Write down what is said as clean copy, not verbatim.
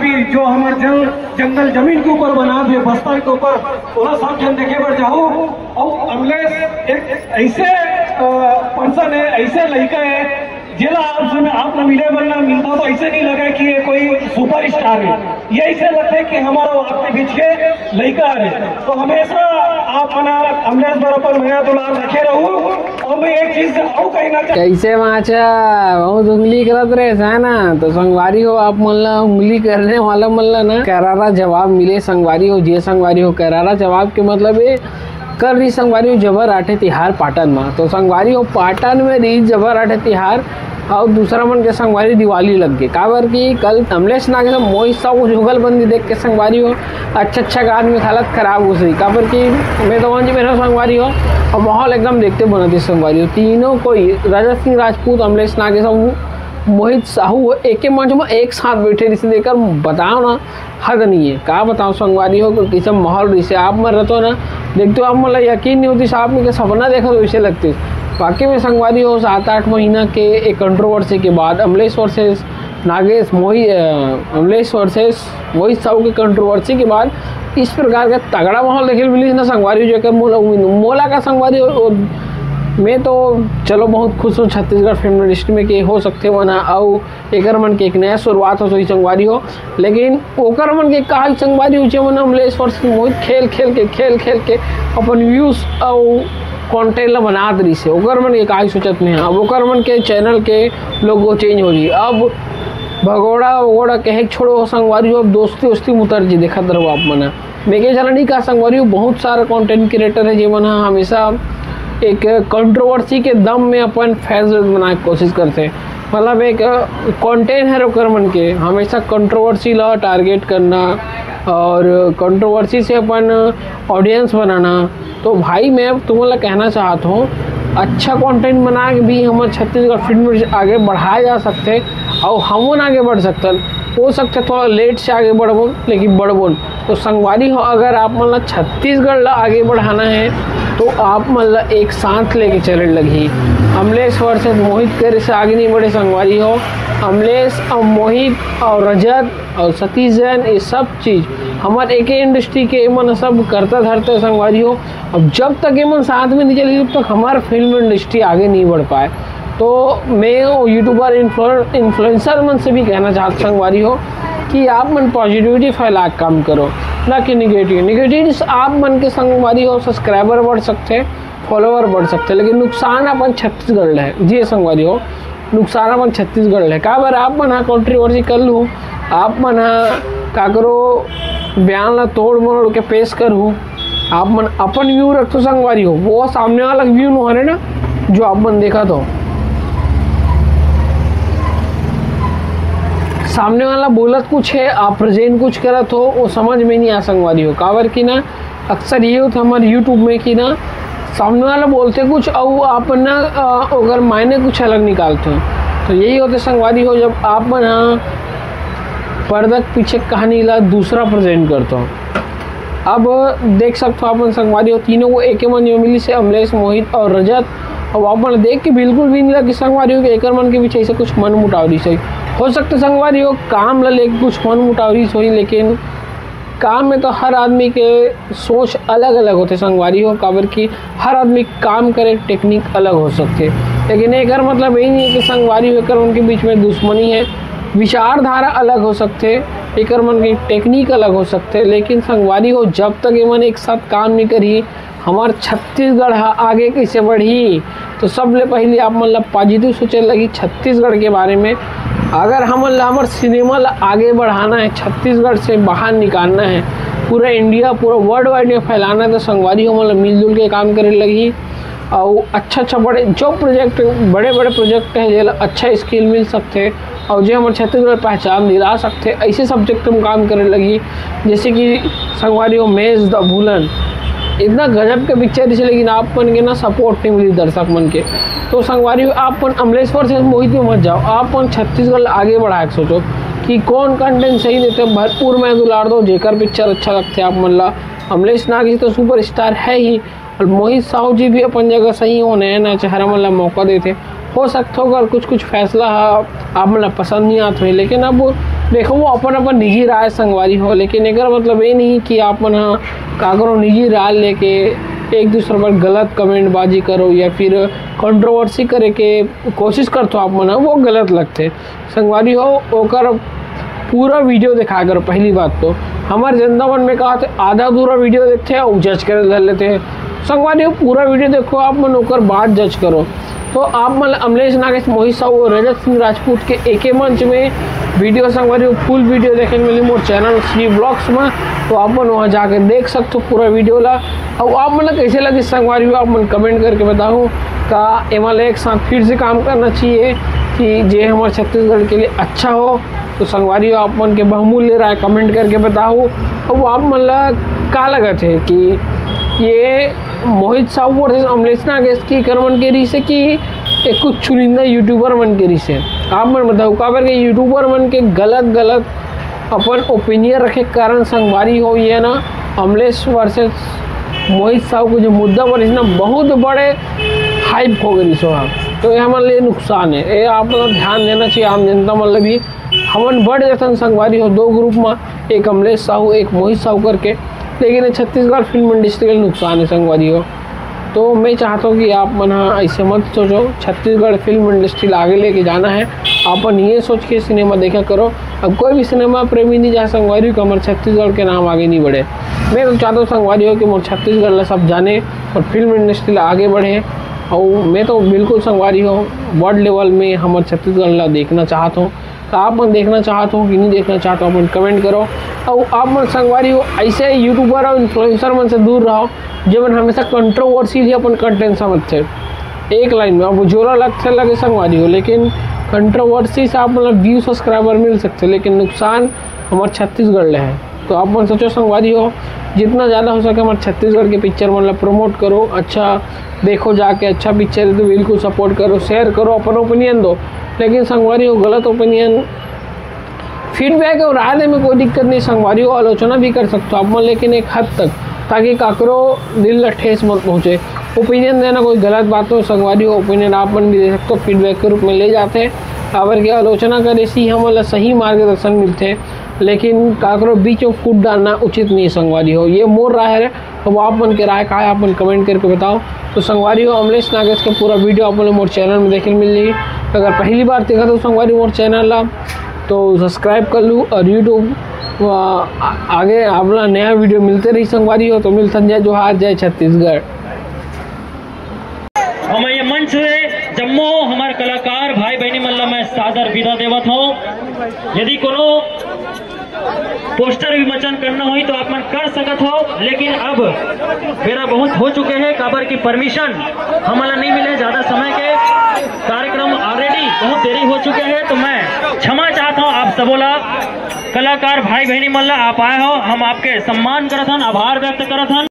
भी जो हमारे जंगल जमीन के ऊपर बना दिए बस्तर के ऊपर थोड़ा सब जन देखे पर जाओ। और अमलेश एक ऐसे पर्सन है, ऐसे लड़का है जिला आपने मिले बनना मिलता तो ऐसे नहीं लगा कि ये कोई सुपर स्टार है, ये ऐसे लगता है कि हमारा अपने बीच के लड़का है। तो हमेशा आप मना अमलेश बराबर मैं दुलार रखे रहूं। और मैं एक चीज और कहना कैसे माचा बहुत उंगली करत रहे है ना, तो संगवारी हो आप मल्ला उंगली करने वाला मल्ला ना करारा जवाब मिले संगवारी हो, जे संगवारी हो करारा जवाब के मतलब ये कर रही संगवारी हो जबर आठे तिहार पाटन में। तो संगवारी हो पाटन में रही जबर आठे तिहार और दूसरा मन के संगवारी दिवाली लग गई काबर की कल अमलेश नाग सब मोहित साहू जुगलबंदी देख के संगवारी हो अच्छा आदमी हालत खराब हो सही काबर की मैं तो वहाँ जी मेरा संगवारी हो और माहौल एकदम देखते बनती संगवारी हो। तीनों कोई रजत सिंह राजपूत अमलेश नाग सब मोहित साहू एक मंच में एक साथ बैठे जिसे देखकर बताओ ना हद नहीं है का बताओ संगवारी हो कि सब माहौल जैसे आप में रहते हो ना देखते हो आप मतलब यकीन नहीं होती साहब में सपना देखा तो वैसे लगते। वाकई में संगवारी हो 7-8 महीना के एक कंट्रोवर्सी के बाद अमलेश वर्सेस नागेश अमलेश वर्सेस मोहित साहू के कंट्रोवर्सी के बाद इस प्रकार का तगड़ा माहौल देखे मिली ना संगवारी जो मोला का संगवारी हो। मैं तो चलो बहुत खुश हूँ छत्तीसगढ़ फिल्म इंडस्ट्री में कि हो सकते वना और एक मन के एक नया शुरुआत हो सही संगवारी हो। लेकिन ओकर मन के कहा संगवारी हो मन अमलेश वर्सेस मोहित खेल खेल के अपन व्यूज और कंटेंट ला बना रही से ओकर मन के काहे सोचत नहीं। अब ओकर मन के चैनल के लोगो चेंज हो रही अब भगोड़ा कहे छोड़ो संगवारी हो अब दोस्ती मुतर जी देखा रहो आप मना मेके चला नहीं कहा संगवारी हो बहुत सारा कंटेंट क्रिएटर है जी मना हमेशा एक कंट्रोवर्सी के दम में अपन फैज बनाने की कोशिश करते हैं। मतलब एक कंटेंट है ओकर मन के हमेशा कंट्रोवर्सी ला टारगेट करना और कंट्रोवर्सी से अपन ऑडियंस बनाना। तो भाई मैं तुम्हें कहना चाहता हूँ अच्छा कंटेंट बना के भी हमारे छत्तीसगढ़ फिल्म आगे बढ़ाया जा सकते और हम आगे बढ़ सकते हो सकते थोड़ा लेट से आगे बढ़बो लेकिन बढ़बो। तो संगवारी हो अगर आप मतलब छत्तीसगढ़ आगे बढ़ाना है तो आप मतलब एक साथ लेके चलने लगी। अमलेश वर्सेस मोहित करे से आगे नहीं बढ़े संगवारी हो। अमलेश और मोहित और रजत और सतीश जैन ये सब चीज़ हमारे एक ही इंडस्ट्री के मन सब करता धरते संगवारी हो। अब जब तक ये मन साथ में नहीं चली तब तक हमारा फिल्म इंडस्ट्री आगे नहीं बढ़ पाए। तो मैं यूट्यूबर इन्फ्लुएंसर मन से भी कहना चाहता संगवारी हो कि आप मन पॉजिटिविटी फैला काम करो ना कि निगेटिव आप मन के संगवारी हो सब्सक्राइबर बढ़ सकते हैं फॉलोवर बढ़ सकते हैं लेकिन नुकसान अपन छत्तीसगढ़ है जी संगवारी हो नुकसान अपन छत्तीसगढ़ है का बार आप मन कंट्रोवर्सी कर लूँ आप मन का करो बयान ला तोड़ मोड़ के पेश करूँ आप मन अपन व्यू रखो संगवारी हो वो सामने वाला व्यू न हो ना जो आप मन देखा तो सामने वाला बोलत कुछ है आप प्रेजेंट कुछ करत हो वो समझ में नहीं आ संगवारी हो काबर की ना अक्सर ये होता हमारे यूट्यूब में कि ना सामने वाला बोलते कुछ और आप ना अगर मायने कुछ अलग निकालते हो। तो यही होते संगवारी हो जब आप ना पर्दा पीछे कहानी ला दूसरा प्रेजेंट करते हो। अब देख सकते हो अपन संगवारी हो तीनों को एक मन मिली से अमलेश मोहित और रजत और आप देख के बिल्कुल भी नहीं लगा कि संगवारी हो कि एक मन के पीछे ऐसे कुछ मन मुटावरी सही हो सकता संगवारी हो काम ला लेके कुछ मन मुटावरी सोई लेकिन काम में तो हर आदमी के सोच अलग अलग होते संगवारी हो काबर की हर आदमी काम करे टेक्निक अलग हो सकते लेकिन एक मतलब यही नहीं है कि संगवारी होकर उनके बीच में दुश्मनी है। विचारधारा अलग हो सकते एक मन की टेक्निक अलग हो सकते लेकिन संगवारी हो जब तक ये मन एक साथ काम नहीं करी हमारे छत्तीसगढ़ आगे कैसे बढ़ी। तो सबले पहले आप मतलब पॉजिटिव सोचे लगी छत्तीसगढ़ के बारे में अगर हमारे सिनेमा ला आगे बढ़ाना है छत्तीसगढ़ से बाहर निकालना है पूरा इंडिया पूरा वर्ल्ड वाइड में फैलाना है तो संगवारी हो मतलब मिलजुल के काम करने लगी और अच्छा बड़े जो प्रोजेक्ट बड़े प्रोजेक्ट है जो अच्छा स्किल मिल सकते और जो हमारे छत्तीसगढ़ पहचान दिला सकते ऐसे सब्जेक्ट में काम करने लगी जैसे कि संगवारी हो मेज द भूलन इतना गजब के पिक्चर इसे लेकिन आप मन के ना सपोर्ट नहीं मिली दर्शक मन के। तो संगवारी आप अमलेश वर्सेस मोहित में मत जाओ आप छत्तीसगढ़ आगे बढ़ा के सोचो कि कौन कंटेंट सही देते भरपूर मैं दुलार दो जेकर पिक्चर अच्छा लगते आप मन ला। अमलेश नाग जी तो सुपर स्टार है ही और मोहित साहू जी भी अपन जगह सही हो नया नया चेहरा मन ला मौका देते हो सकता हो अगर कुछ फैसला आप मतलब पसंद नहीं आते लेकिन अब देखो वो अपन अपन निजी राय संगवारी हो, लेकिन एकर मतलब ये नहीं कि आप मन हाँ काकरो निजी राय लेके एक दूसरे पर गलत कमेंटबाजी करो या फिर कंट्रोवर्सी करे के कोशिश करते हो आप मन, वो गलत लगते। संगवारी हो ओकर पूरा वीडियो देखा करो। पहली बात तो हमारे जनता मन में कहा थे आधा अधूरा वीडियो देखते हैं और जज कर ले लेते हैं। संगवारी हो पूरा वीडियो देखो आप मन, ओकर बाद जज करो। तो आप मतलब अमलेश नागेश, मोहित साहू और रजत सिंह राजपूत के एक ही मंच में वीडियो संगवारी हो फुल वीडियो देखने मिली मोर चैनल श्री ब्लॉग्स में। तो आप मन वहाँ जाकर देख सकते हो पूरा वीडियो ला। और आप मतलब कैसे लगे संगवारी हो आप मन कमेंट करके बताओ का एमएल एक साथ फिर से काम करना चाहिए कि जे हमारे छत्तीसगढ़ के लिए अच्छा हो। तो संगवारी हो आप मन के बहुमूल्य राय कमेंट करके बताओ। और आप मतलब का लगत है कि ये मोहित साहू वर्सेस अमलेश नागेश की करमन के री से कि एक कुछ चुनिंदा यूट्यूबर मन के री से आप मन बताओ काबर के यूट्यूबर मन के गलत अपन ओपिनियन रखे कारण संगवारी हो ये ना अमलेश वर्सेस मोहित साहू को जो मुद्दा पर इसना बहुत बड़े हाइप हो गई सो। तो ये हमारे लिए नुकसान है, ये आप लोग ध्यान देना चाहिए आम जनता मतलब भी। हमन बढ़ जैसन संगवारी हो दो ग्रुप में, एक अमलेश साहू एक मोहित साहू करके, लेकिन छत्तीसगढ़ फिल्म इंडस्ट्री के नुकसान है संगवारी हो। तो मैं चाहता हूँ कि आप मन ऐसे मत सोचो, छत्तीसगढ़ फिल्म इंडस्ट्री आगे लेके जाना है अपन ये सोच के सिनेमा देखा करो। अब कोई भी सिनेमा प्रेमी नहीं जा संगवारी हो कि हमारे छत्तीसगढ़ के नाम आगे नहीं बढ़े। मैं तो चाहता हूँ संगवारी हो कि मोर छत्तीसगढ़ ला सब जाने और फिल्म इंडस्ट्री ला आगे बढ़े। और मैं तो बिल्कुल संगवारी हो वर्ल्ड लेवल में हमारे छत्तीसगढ़ ला देखना चाहता हूँ। तो आप मन देखना चाहते हो कि नहीं देखना चाहते हो अपन कमेंट करो। और आप मन संगवारी हो ऐसे यूट्यूबर और इन्फ्लुएंसर मन से दूर रहो जो मन हमेशा कंट्रोवर्सी ही अपन कंटेंट समझते एक लाइन में। अब जोरा लगते लगे संगवारी हो, लेकिन कंट्रोवर्सी से आप मतलब व्यू सब्सक्राइबर मिल सकते, लेकिन नुकसान हमारे छत्तीसगढ़ ले है। तो आप मन सोचो संगवारी हो जितना ज़्यादा हो सके हमारे छत्तीसगढ़ के पिक्चर मतलब प्रमोट करो, अच्छा देखो जाके, अच्छा पिक्चर है तो बिल्कुल सपोर्ट करो, शेयर करो, अपन ओपिनियन दो। लेकिन संगवारी हो गलत ओपिनियन फीडबैक और राय दे में कोई दिक्कत नहीं, संगवारी हो आलोचना भी कर सकते हो आप मन, लेकिन एक हद तक, ताकि काकरो दिल ठेस मत पहुँचे। ओपिनियन देना कोई गलत बात हो, संगवारी हो ओपिनियन आप मन भी दे सकते हो, फीडबैक के रूप में ले जाते हैं। अगर क्या आलोचना करे सी हम मतलब सही मार्गदर्शन मिलते हैं, लेकिन काकरो बीच में फूट डालना उचित नहीं संगवारी हो। ये मोर राय है, तो आप मन के राय का है आप मन कमेंट करके बताओ। तो संगवारी हो अमलेश नागेश का पूरा वीडियो आप मोर चैनल में देखने मिल रही। अगर पहली बार देखा तो संगवारी मोर चैनल ला तो सब्सक्राइब कर लूँ और यूट्यूब आगे अपना नया वीडियो मिलते रही संगवारी हो। तो मिलता जय जोहार, जय छत्तीसगढ़। हम ये मंच से जम्मो हमारे कलाकार भाई बहनी मल्ला मैं सादर विदा देवत हूँ। यदि कोनो पोस्टर विमोचन करना हुई तो आप मन कर सकत हो, लेकिन अब मेरा बहुत हो चुके हैं काबर की परमिशन हमारा नहीं मिले, ज्यादा समय के कार्यक्रम ऑलरेडी बहुत देरी हो चुके हैं। तो मैं क्षमा चाहता हूँ आप सबोला कलाकार भाई बहनी मल्ला आप आए हो, हम आपके सम्मान करत हन, आभार व्यक्त करत हन।